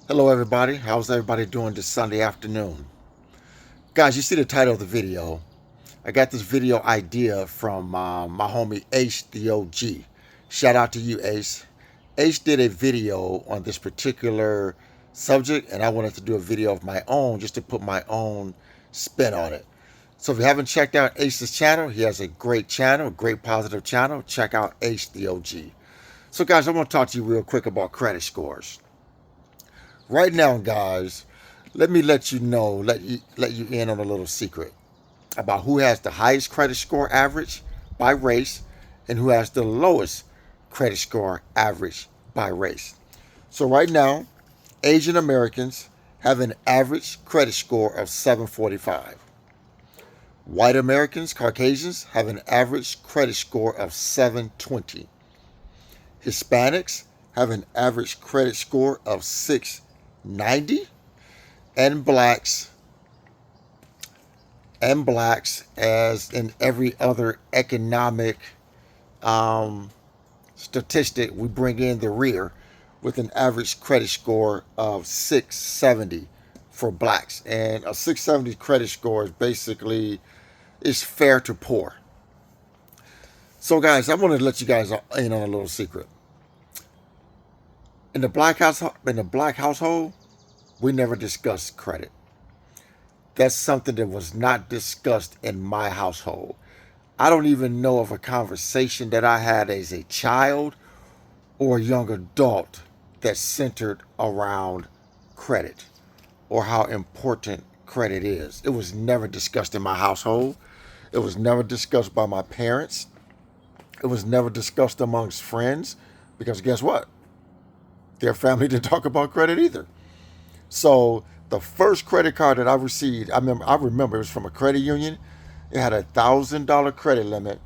Hello everybody, how's everybody doing this Sunday afternoon? Guys, you see the title of the video. I got this video idea from my homie Ace the OG. Shout out to you, Ace. Ace did a video on this particular subject and I wanted to do a video of my own just to put my own spin on it. So if you haven't checked out Ace's channel, he has a great channel, a great positive channel. Check out Ace the OG. So guys, I want to talk to you real quick about credit scores. Right now, guys, let me let you know, let you in on a little secret about who has the highest credit score average by race and who has the lowest credit score average by race. So right now, Asian Americans have an average credit score of 745. White Americans, Caucasians, have an average credit score of 720. Hispanics have an average credit score of 690, and blacks, as in every other economic statistic, we bring in the rear with an average credit score of 670 for blacks. And a 670 credit score is basically is fair to poor. So guys, I want to let you guys in on a little secret. In the black household, we never discussed credit. That's something that was not discussed in my household. I don't even know of a conversation that I had as a child or a young adult that centered around credit or how important credit is. It was never discussed in my household. It was never discussed by my parents. It was never discussed amongst friends because guess what? Their family didn't talk about credit either. So the first credit card that I received, I remember it was from a credit union. It had $1,000 credit limit.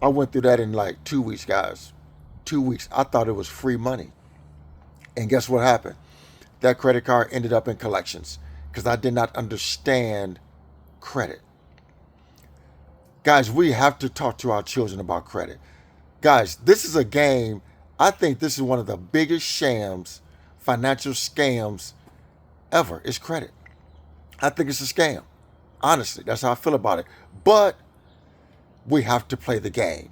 I went through that in like 2 weeks, guys. 2 weeks. I thought it was free money. And guess what happened? That credit card ended up in collections because I did not understand credit. Guys, we have to talk to our children about credit. Guys, this is a game. I think this is one of the biggest shams, financial scams ever, is credit. I think it's a scam. Honestly, that's how I feel about it. But we have to play the game.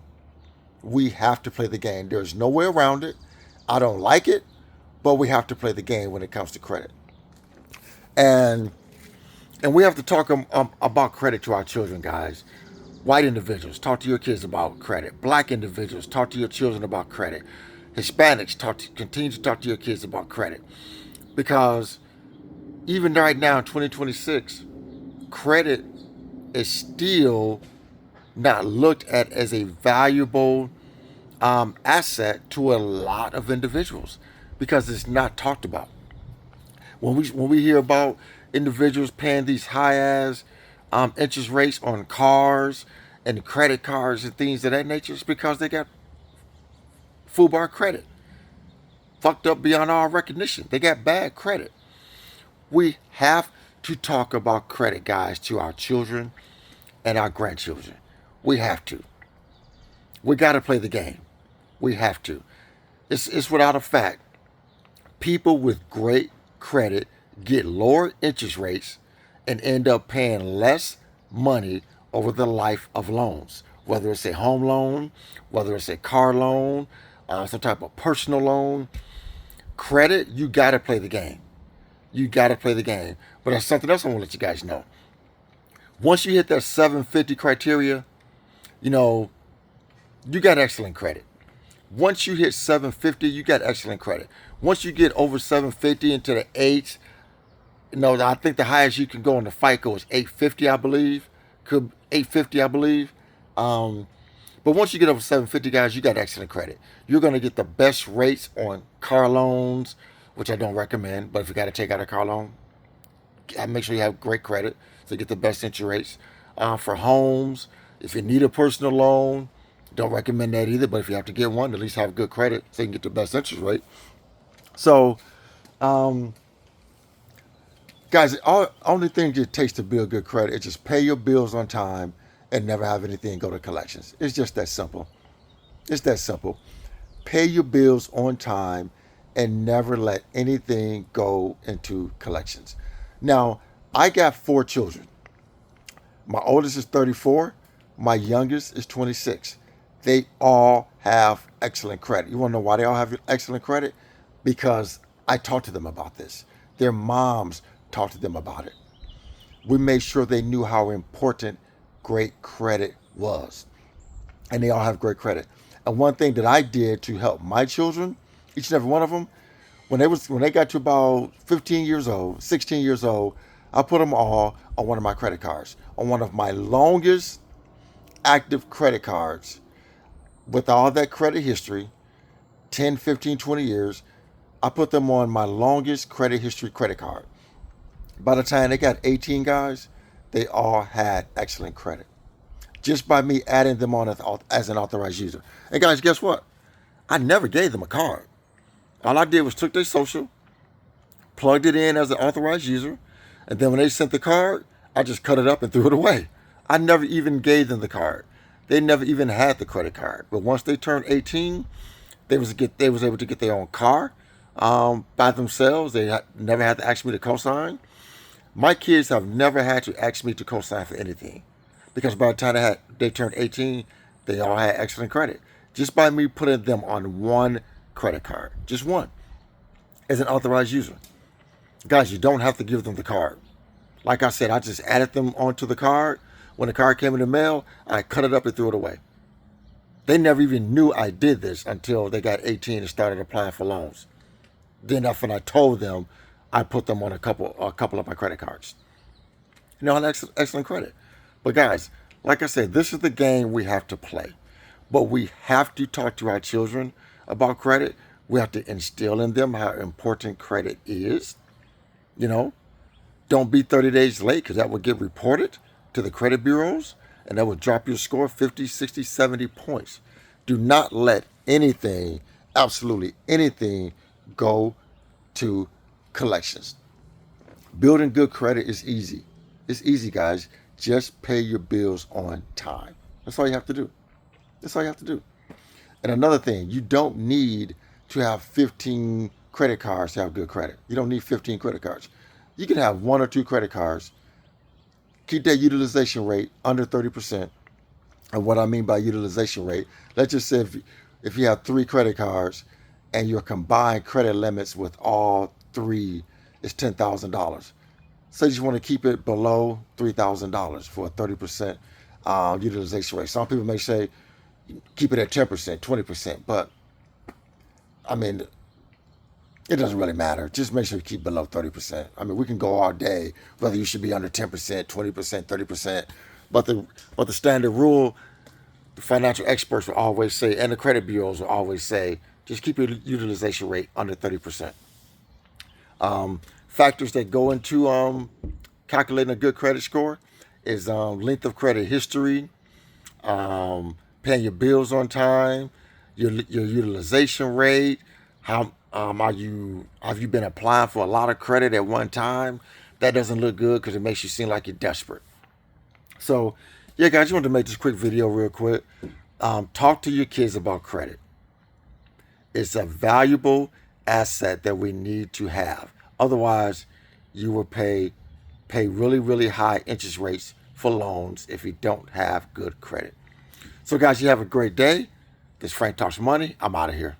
We have to play the game. There's no way around it. I don't like it, but we have to play the game when it comes to credit. And we have to talk about credit to our children, guys. White individuals, talk to your kids about credit. Black individuals, talk to your children about credit. Hispanics, continue to talk to your kids about credit. Because even right now in 2026, credit is still not looked at as a valuable asset to a lot of individuals because it's not talked about. When we hear about individuals paying these high ass interest rates on cars and credit cards and things of that nature, it's because they got full bar credit, fucked up beyond all recognition. They got bad credit. We have to talk about credit, guys, to our children and our grandchildren. We have to. We got to play the game. We have to. It's without a fact. People with great credit get lower interest rates and end up paying less money over the life of loans, whether it's a home loan, whether it's a car loan, some type of personal loan. Credit, you got to play the game. You got to play the game. But that's something else I want to let you guys know. Once you hit that 750 criteria, you got excellent credit. Once you hit 750, you got excellent credit. Once you get over 750 into the eights, I think the highest you can go on the FICO is 850, I believe. Could 850, I believe. But once you get over 750, guys, you got excellent credit. You're going to get the best rates on car loans, which I don't recommend. But if you got to take out a car loan, make sure you have great credit to get the best interest rates. For homes, if you need a personal loan, don't recommend that either. But if you have to get one, at least have good credit so you can get the best interest rate. So, guys, the only thing it takes to build good credit is just pay your bills on time and never have anything go to collections. It's just that simple. It's that simple. Pay your bills on time and never let anything go into collections. Now, I got 4 children. My oldest is 34. My youngest is 26. They all have excellent credit. You want to know why they all have excellent credit? Because I talked to them about this. Their moms talked to them about it. We made sure they knew how important great credit was. And they all have great credit. And one thing that I did to help my children, each and every one of them, when they got to about 15 years old, 16 years old, I put them all on one of my credit cards, on one of my longest active credit cards with all that credit history, 10, 15, 20 years. I put them on my longest credit history credit card. By the time they got 18, guys, they all had excellent credit. Just by me adding them on as an authorized user. And guys, guess what? I never gave them a card. All I did was took their social, plugged it in as an authorized user, and then when they sent the card, I just cut it up and threw it away. I never even gave them the card. They never even had the credit card. But once they turned 18, they was able to get their own car by themselves. They never had to ask me to co-sign. My kids have never had to ask me to co-sign for anything, because by the time they turned 18, they all had excellent credit. Just by me putting them on one credit card, just one, as an authorized user. Guys, you don't have to give them the card. Like I said, I just added them onto the card. When the card came in the mail, I cut it up and threw it away. They never even knew I did this until they got 18 and started applying for loans. Then that's when I told them I put them on a couple of my credit cards. You know, excellent credit. But guys, like I said, this is the game we have to play. But we have to talk to our children about credit. We have to instill in them how important credit is. You know, don't be 30 days late, because that will get reported to the credit bureaus and that will drop your score 50, 60, 70 points. Do not let anything, absolutely anything, go to collections. Building good credit is easy. It's easy, guys. Just pay your bills on time. That's all you have to do. That's all you have to do. And another thing, you don't need to have 15 credit cards to have good credit. You don't need 15 credit cards. You can have 1 or 2 credit cards. Keep that utilization rate under 30%. And what I mean by utilization rate, let's just say if you have 3 credit cards and your combined credit limits with all 3 is $10,000. So you just want to keep it below $3,000 for a 30% utilization rate. Some people may say keep it at 10%, 20%, but I mean, it doesn't really matter. Just make sure you keep below 30%. I mean, we can go all day whether you should be under 10%, 20%, 30%. But the standard rule, the financial experts will always say, and the credit bureaus will always say, just keep your utilization rate under 30%. Factors that go into calculating a good credit score is length of credit history, paying your bills on time, your utilization rate, how have you been applying for a lot of credit at one time? That doesn't look good because it makes you seem like you're desperate. So, yeah, guys, I just wanted to make this quick video real quick. Talk to your kids about credit. It's a valuable asset that we need to have. Otherwise, you will pay really, really high interest rates for loans if you don't have good credit. So, guys, you have a great day. This is Frank Talks Money. I'm out of here.